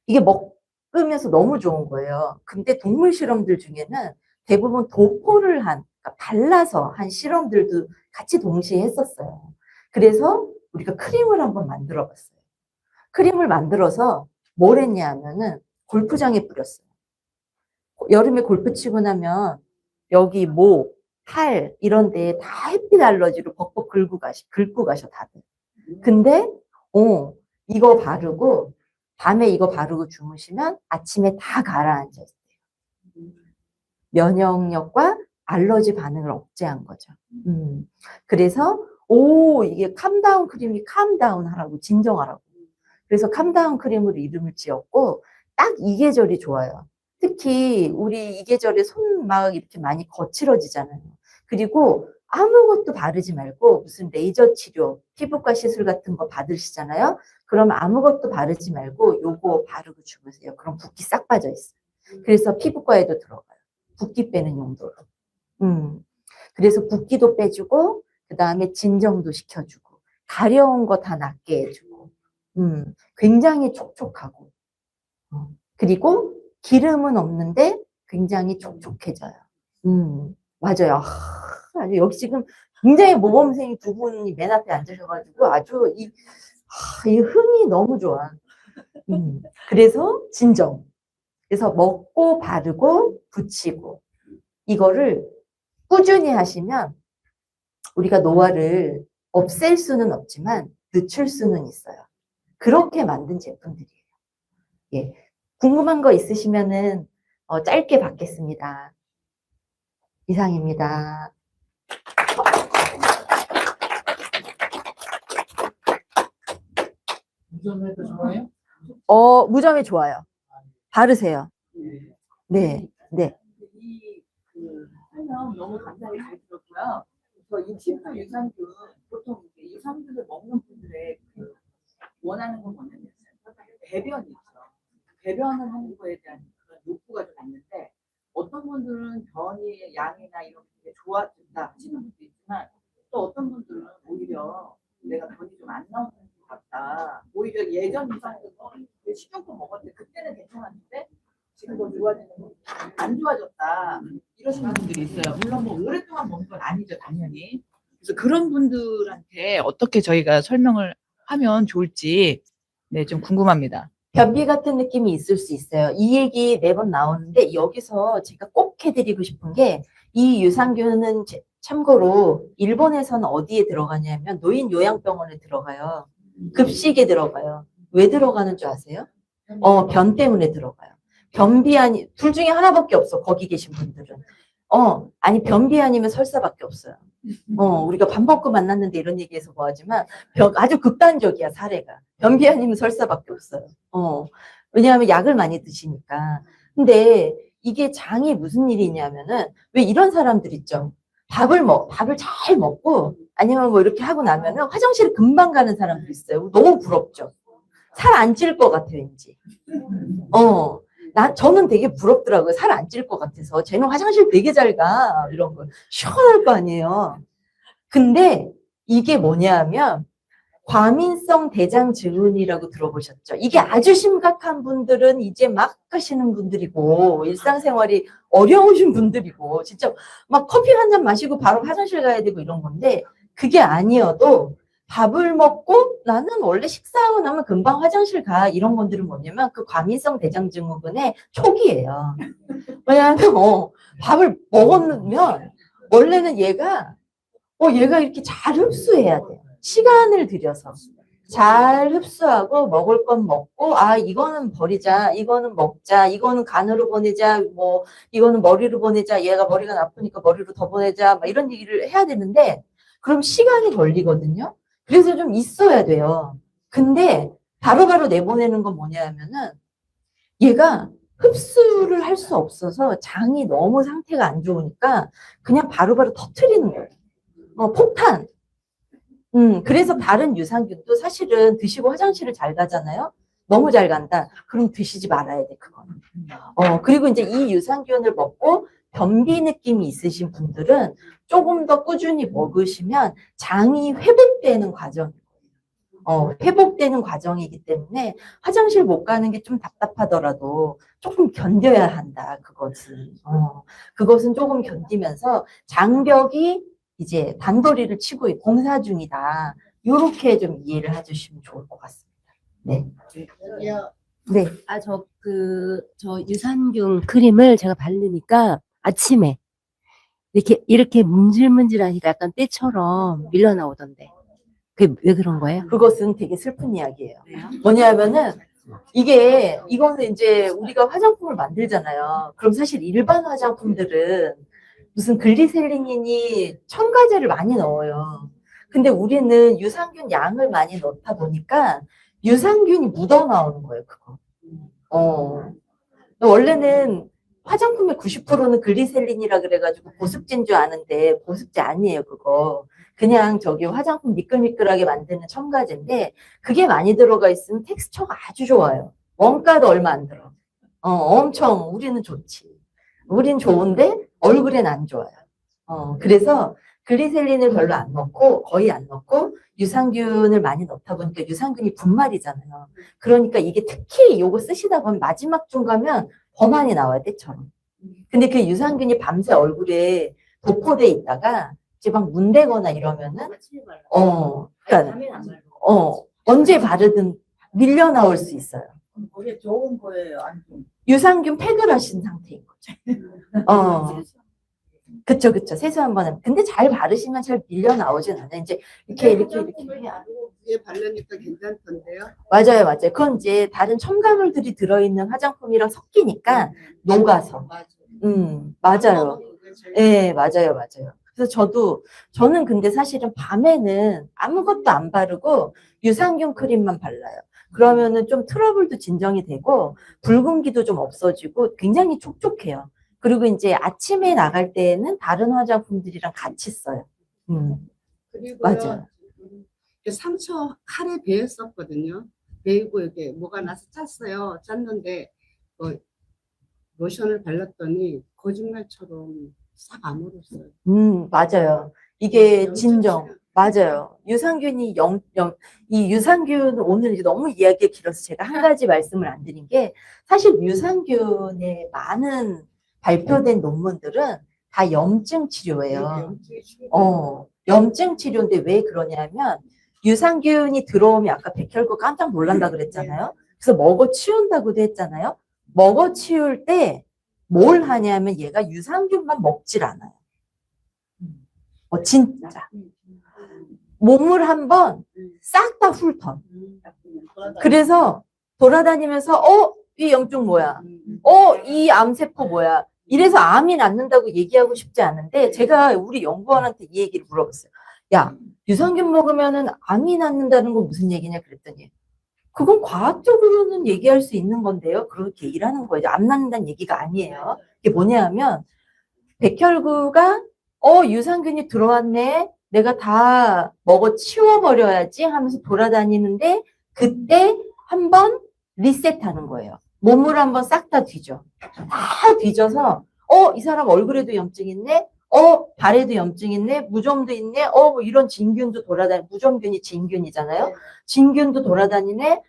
이게 먹으면서 너무 좋은 거예요. 근데 동물 실험들 중에는 대부분 도포를 그러니까 발라서 한 실험들도 같이 동시에 했었어요. 그래서 우리가 크림을 한번 만들어 봤어요. 크림을 만들어서 뭘 했냐 하면은 골프장에 뿌렸어요. 여름에 골프 치고 나면 여기 목, 팔 이런 데에 다 햇빛 알러지로 벅벅 긁고 가셔 다들. 근데 이거 바르고 밤에 이거 바르고 주무시면 아침에 다 가라앉아 있어요. 면역력과 알러지 반응을 억제한 거죠. 그래서 이게 캄다운 크림이 캄다운 하라고 진정하라고. 그래서 캄다운 크림으로 이름을 지었고 딱 이 계절이 좋아요. 특히 우리 이 계절에 손 막 이렇게 많이 거칠어지잖아요. 그리고 아무것도 바르지 말고 무슨 레이저 치료, 피부과 시술 같은 거 받으시잖아요. 그럼 아무것도 바르지 말고 요거 바르고 주무세요. 그럼 붓기 싹 빠져 있어요. 그래서 피부과에도 들어가요. 붓기 빼는 용도로. 그래서 붓기도 빼주고 그 다음에 진정도 시켜주고 가려운 거 다 낫게 해주고 굉장히 촉촉하고 그리고 기름은 없는데 굉장히 촉촉해져요. 맞아요. 아주 여기 지금 굉장히 모범생이 두 분이 맨 앞에 앉으셔가지고 아주 이 흥이 너무 좋아. 그래서 진정. 그래서 먹고 바르고 붙이고 이거를 꾸준히 하시면 우리가 노화를 없앨 수는 없지만 늦출 수는 있어요. 그렇게 만든 제품들이에요. 예. 궁금한 거 있으시면은 짧게 받겠습니다. 이상입니다. 무좀해도 좋아요? 무점이 좋아요. 바르세요. 네, 네. 그 설명 너무 감사하게 잘 들었고요. 저 60도 유산균 보통 이제 유산균을 먹는 분들의 그 원하는 건 뭐냐면 배변이 있죠. 배변을 하는 거에 대한 그런 욕구가 좀 있는데 어떤 분들은 변이 양이나 이런 게 좋아진다 하시는 분도 있지만 또 어떤 분들은 오히려 내가 변이 좀 안 나오는 것 같다. 오히려 예전 유산균은 식용품 먹었는데 그때는 괜찮았는데 지금 더 좋아지는 거 안 좋아졌다 이러시는 분들이 있어요. 물론 뭐 오랫동안 먹는 건 아니죠, 당연히. 그래서 그런 분들한테 어떻게 저희가 설명을 하면 좋을지 네, 좀 궁금합니다. 변비 같은 느낌이 있을 수 있어요. 이 얘기 매번 나오는데 여기서 제가 꼭 해드리고 싶은 게 이 유산균은 참고로 일본에서는 어디에 들어가냐면 노인 요양병원에 들어가요. 급식에 들어가요. 왜 들어가는 줄 아세요? 변 때문에 들어가요. 변비 아니 둘 중에 하나밖에 없어. 거기 계신 분들은. 아니 변비 아니면 설사밖에 없어요. 우리가 밥 먹고 만났는데 이런 얘기해서 뭐하지만 아주 극단적이야 사례가. 변비 아니면 설사밖에 없어요. 왜냐하면 약을 많이 드시니까. 근데 이게 장이 무슨 일이 있냐면은 왜 이런 사람들 있죠. 밥을 잘 먹고 아니면 뭐 이렇게 하고 나면은 화장실에 금방 가는 사람들 있어요. 너무 부럽죠. 살 안 찔 것 같아 왠지. 저는 되게 부럽더라고요. 살 안 찔 것 같아서. 쟤는 화장실 되게 잘 가. 이런 거. 시원할 거 아니에요. 근데 이게 뭐냐면 과민성 대장증후군이라고 들어보셨죠? 이게 아주 심각한 분들은 이제 막 가시는 분들이고 일상생활이 어려우신 분들이고 진짜 막 커피 한 잔 마시고 바로 화장실 가야 되고 이런 건데 그게 아니어도 밥을 먹고 나는 원래 식사하고 나면 금방 화장실 가 이런 분들은 뭐냐면 그 과민성 대장증후군의 초기예요. 왜냐하면 밥을 먹으면 원래는 얘가 이렇게 잘 흡수해야 돼요. 시간을 들여서 잘 흡수하고 먹을 건 먹고 이거는 버리자, 이거는 먹자, 이거는 간으로 보내자, 뭐 이거는 머리로 보내자, 얘가 머리가 나쁘니까 머리로 더 보내자, 막 이런 얘기를 해야 되는데 그럼 시간이 걸리거든요. 그래서 좀 있어야 돼요. 근데 바로바로 내보내는 건 뭐냐면은 얘가 흡수를 할 수 없어서 장이 너무 상태가 안 좋으니까 그냥 바로바로 터트리는 거예요. 폭탄. 그래서 다른 유산균도 사실은 드시고 화장실을 잘 가잖아요. 너무 잘 간다. 그럼 드시지 말아야 돼, 그거는. 그리고 이제 이 유산균을 먹고 변비 느낌이 있으신 분들은 조금 더 꾸준히 먹으시면 장이 회복되는 회복되는 과정이기 때문에 화장실 못 가는 게 좀 답답하더라도 조금 견뎌야 한다, 그것은 조금 견디면서 장벽이 이제 단도리를 치고 공사 중이다. 이렇게 좀 이해를 해주시면 좋을 것 같습니다. 네. 네. 저 유산균 크림을 제가 바르니까 아침에 이렇게 문질문질하니까 약간 때처럼 밀려 나오던데. 그게 왜 그런 거예요? 그것은 되게 슬픈 이야기예요. 뭐냐면은 이거는 이제 우리가 화장품을 만들잖아요. 그럼 사실 일반 화장품들은 무슨 글리세린이니 첨가제를 많이 넣어요. 근데 우리는 유산균 양을 많이 넣다 보니까 유산균이 묻어 나오는 거예요, 그거. 원래는 화장품의 90%는 글리세린이라 그래가지고 보습제인 줄 아는데 보습제 아니에요, 그거. 그냥 화장품 미끌미끌하게 만드는 첨가제인데 그게 많이 들어가 있으면 텍스처가 아주 좋아요. 원가도 얼마 안 들어. 엄청 우리는 좋지. 우린 좋은데 얼굴엔 안 좋아요. 그래서 글리세린을 별로 안 넣고 거의 안 넣고 유산균을 많이 넣다 보니까 유산균이 분말이잖아요. 그러니까 이게 특히 요거 쓰시다 보면 마지막 중 가면 더 많이 나와요, 때처럼. 근데 그 유산균이 밤새 얼굴에 도포돼 있다가 이제 막 문대거나 이러면은 그러니까 언제 바르든 밀려 나올 수 있어요. 그게 좋은 거예요, 안 좋은 유산균 팩을 하신 상태인 거죠. 그쵸. 세수 한번 하면. 근데 잘 바르시면 잘 밀려 나오진 않아요. 이제 이렇게 해야. 위에 바르니까 괜찮던데요? 맞아요. 그건 이제 다른 첨가물들이 들어있는 화장품이랑 섞이니까 녹아서. 맞아요. 맞아요. 네, 맞아요, 맞아요. 그래서 저는 근데 사실은 밤에는 아무것도 안 바르고 유산균 크림만 발라요. 그러면은 좀 트러블도 진정이 되고 붉은기도 좀 없어지고 굉장히 촉촉해요. 그리고 이제 아침에 나갈 때에는 다른 화장품들이랑 같이 써요. 그리고요, 맞아요. 상처 칼에 베었었거든요. 베이고 이게 뭐가 나서 짰어요. 짰는데 로션을 발랐더니 거짓말처럼 싹 아물었어요. 맞아요. 이게 진정. 맞아요. 유산균이 이 유산균 오늘 이제 너무 이야기가 길어서 제가 한 가지 말씀을 안 드린 게 사실 유산균의 많은 발표된 논문들은 다 염증 치료예요. 염증 치료인데 왜 그러냐면 유산균이 들어오면 아까 백혈구 깜짝 놀란다 그랬잖아요. 그래서 먹어 치운다고도 했잖아요. 먹어 치울 때 뭘 하냐면 얘가 유산균만 먹질 않아요. 진짜. 몸을 한번 싹 다 훑어. 그래서 돌아다니면서 이 염증 뭐야? 이 암세포 뭐야? 이래서 암이 낫는다고 얘기하고 싶지 않은데 제가 우리 연구원한테 이 얘기를 물어봤어요. 야, 유산균 먹으면은 암이 낫는다는 건 무슨 얘기냐 그랬더니 그건 과학적으로는 얘기할 수 있는 건데요. 그렇게 얘기하는 거예요. 암 낫는다는 얘기가 아니에요. 이게 뭐냐 하면 백혈구가 유산균이 들어왔네. 내가 다 먹어 치워버려야지 하면서 돌아다니는데 그때 한번 리셋하는 거예요. 몸을 한번 싹 다 뒤져. 다 뒤져서 이 사람 얼굴에도 염증 있네. 발에도 염증 있네. 무좀도 있네. 뭐 이런 진균도 무좀균이 진균이잖아요. 진균도 돌아다니네.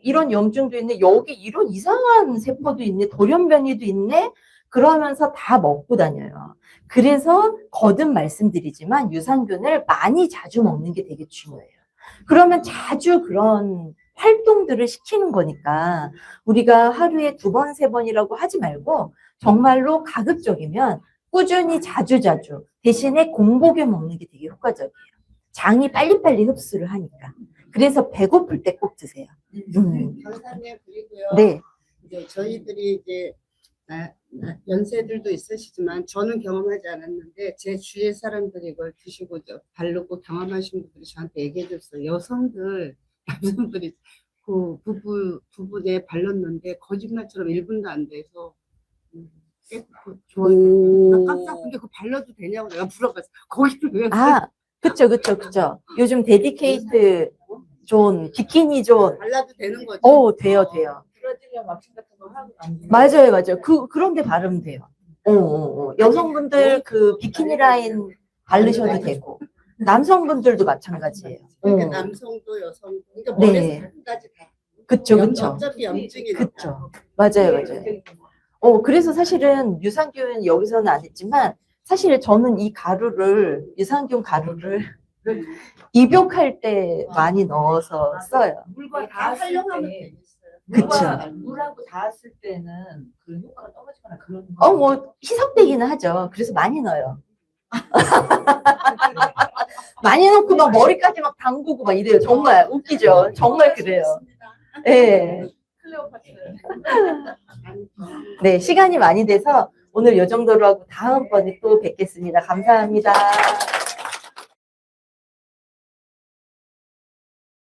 이런 염증도 있네. 여기 이런 이상한 세포도 있네. 돌연변이도 있네. 그러면서 다 먹고 다녀요. 그래서 거듭 말씀드리지만 유산균을 많이 자주 먹는 게 되게 중요해요. 그러면 자주 그런 활동들을 시키는 거니까 우리가 하루에 2번, 3번이라고 하지 말고 정말로 가급적이면 꾸준히 자주 대신에 공복에 먹는 게 되게 효과적이에요. 장이 빨리빨리 흡수를 하니까. 그래서 배고플 때 꼭 드세요. 강사님 그리고요. 네. 이제 저희들이 이제 연세들도 있으시지만 저는 경험하지 않았는데 제 주위의 사람들이 이걸 드시고 바르고 경험하신 분들이 저한테 얘기해 줬어요. 남성들이 그 부부에 발랐는데 거짓말처럼 1분도 안 돼서 깨끗하고 좋아요. 나 깜짝 근데 그거 발라도 되냐고 내가 물어봤어. 거기를 왜? 그쵸. 요즘 데디케이트 존, 비키니 존. 발라도 되는 거죠? 돼요. 브라질리아 왁싱 같은 거 하고 안 돼요? 맞아요. 그런 게 바르면 돼요. 여성분들 그 비키니 라인 바르셔도 되고, 남성분들도 마찬가지예요. 그러니까 남성도 여성도 그러니까 네. 머리에서 끝까지 다. 그쵸. 어차피 염증이니까. 그쵸. 맞아요. 그래서 사실은 유산균 여기서는 안 했지만, 사실 저는 이 유산균 가루를 입욕할 때 많이 넣어서 써요. 물과 다 닿았을 활용하면 때, 되겠어요. 물하고 닿았을 때는 그 효과가 떨어지거나 그런 거. 뭐 희석되기는 하죠. 그래서 많이 넣어요. 많이 넣고 막 머리까지 막 담그고 막 이래요. 정말 웃기죠. 정말 그래요. 네. 클레오파트. 네, 시간이 많이 돼서 오늘 이 정도로 하고 다음번에 또 뵙겠습니다. 감사합니다.